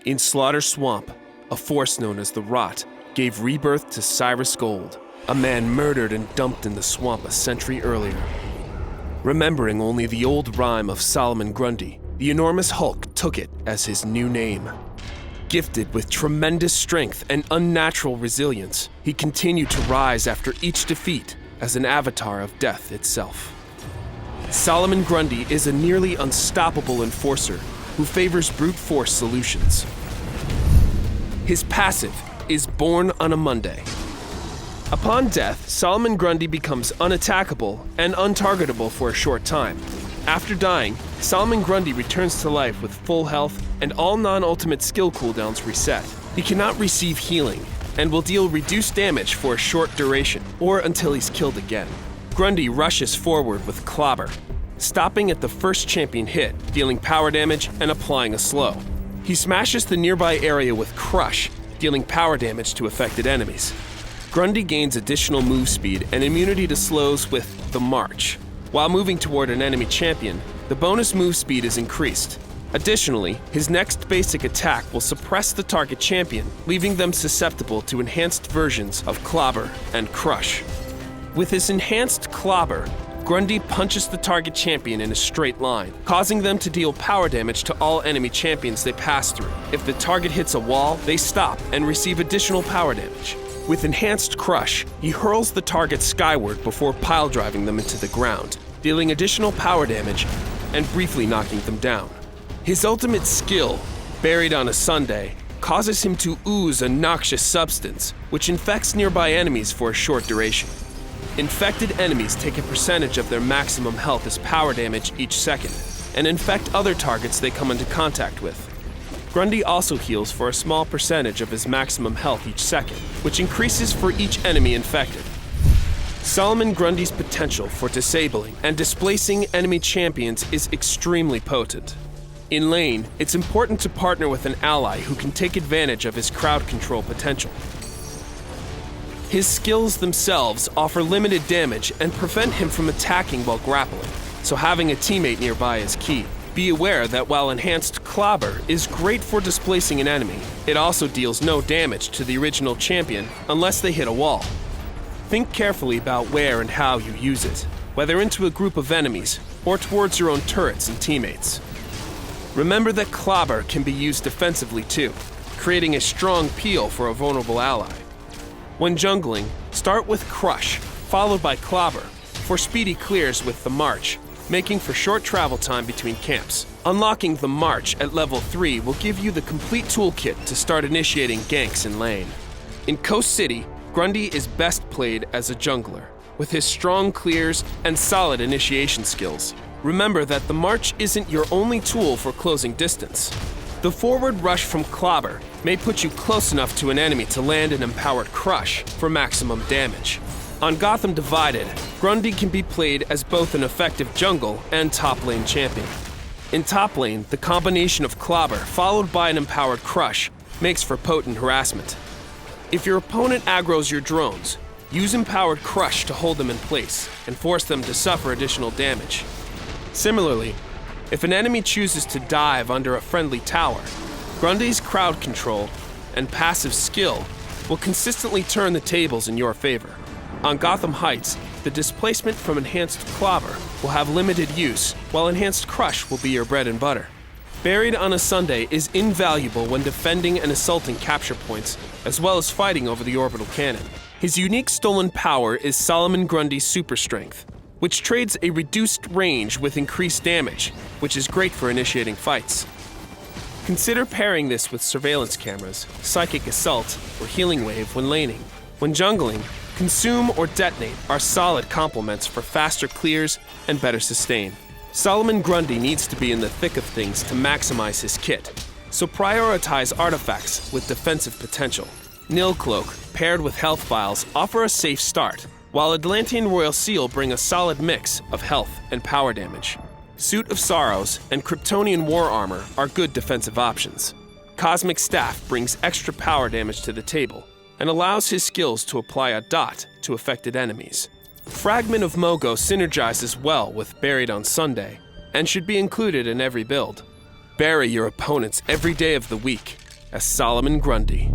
In Slaughter Swamp, a force known as the Rot gave rebirth to Cyrus Gold, a man murdered and dumped in the swamp a century earlier. Remembering only the old rhyme of Solomon Grundy, the enormous Hulk took it as his new name. Gifted with tremendous strength and unnatural resilience, he continued to rise after each defeat as an avatar of death itself. Solomon Grundy is a nearly unstoppable enforcer who favors brute force solutions. His passive is Born on a Monday. Upon death, Solomon Grundy becomes unattackable and untargetable for a short time. After dying, Solomon Grundy returns to life with full health and all non-ultimate skill cooldowns reset. He cannot receive healing and will deal reduced damage for a short duration or until he's killed again. Grundy rushes forward with Clobber, stopping at the first champion hit, dealing power damage and applying a slow. He smashes the nearby area with Crush, dealing power damage to affected enemies. Grundy gains additional move speed and immunity to slows with the March. While moving toward an enemy champion, the bonus move speed is increased. Additionally, his next basic attack will suppress the target champion, leaving them susceptible to enhanced versions of Clobber and Crush. With his enhanced Clobber, Grundy punches the target champion in a straight line, causing them to deal power damage to all enemy champions they pass through. If the target hits a wall, they stop and receive additional power damage. With enhanced Crush, he hurls the target skyward before pile-driving them into the ground, dealing additional power damage and briefly knocking them down. His ultimate skill, Buried on a Sunday, causes him to ooze a noxious substance, which infects nearby enemies for a short duration. Infected enemies take a percentage of their maximum health as power damage each second, and infect other targets they come into contact with. Grundy also heals for a small percentage of his maximum health each second, which increases for each enemy infected. Solomon Grundy's potential for disabling and displacing enemy champions is extremely potent. In lane, it's important to partner with an ally who can take advantage of his crowd control potential. His skills themselves offer limited damage and prevent him from attacking while grappling, so having a teammate nearby is key. Be aware that while enhanced Clobber is great for displacing an enemy, it also deals no damage to the original champion unless they hit a wall. Think carefully about where and how you use it, whether into a group of enemies or towards your own turrets and teammates. Remember that Clobber can be used defensively too, creating a strong peel for a vulnerable ally. When jungling, start with Crush, followed by Clobber, for speedy clears with the March, making for short travel time between camps. Unlocking the March at level 3 will give you the complete toolkit to start initiating ganks in lane. In Coast City, Grundy is best played as a jungler, with his strong clears and solid initiation skills. Remember that the March isn't your only tool for closing distance. The forward rush from Clobber may put you close enough to an enemy to land an empowered Crush for maximum damage. On Gotham Divided, Grundy can be played as both an effective jungle and top lane champion. In top lane, the combination of Clobber followed by an empowered Crush makes for potent harassment. If your opponent aggroes your drones, use empowered Crush to hold them in place and force them to suffer additional damage. Similarly, if an enemy chooses to dive under a friendly tower, Grundy's crowd control and passive skill will consistently turn the tables in your favor. On Gotham Heights, the displacement from enhanced Clobber will have limited use, while enhanced Crush will be your bread and butter. Buried on a Sunday is invaluable when defending and assaulting capture points, as well as fighting over the orbital cannon. His unique stolen power is Solomon Grundy's super strength, which trades a reduced range with increased damage, which is great for initiating fights. Consider pairing this with surveillance cameras, psychic assault, or healing wave when laning. When jungling, Consume or Detonate are solid complements for faster clears and better sustain. Solomon Grundy needs to be in the thick of things to maximize his kit, so prioritize artifacts with defensive potential. Nil Cloak, paired with health vials, offer a safe start, while Atlantean Royal Seal bring a solid mix of health and power damage. Suit of Sorrows and Kryptonian War Armor are good defensive options. Cosmic Staff brings extra power damage to the table, and allows his skills to apply a dot to affected enemies. Fragment of Mogo synergizes well with Buried on Sunday, and should be included in every build. Bury your opponents every day of the week. as Solomon Grundy.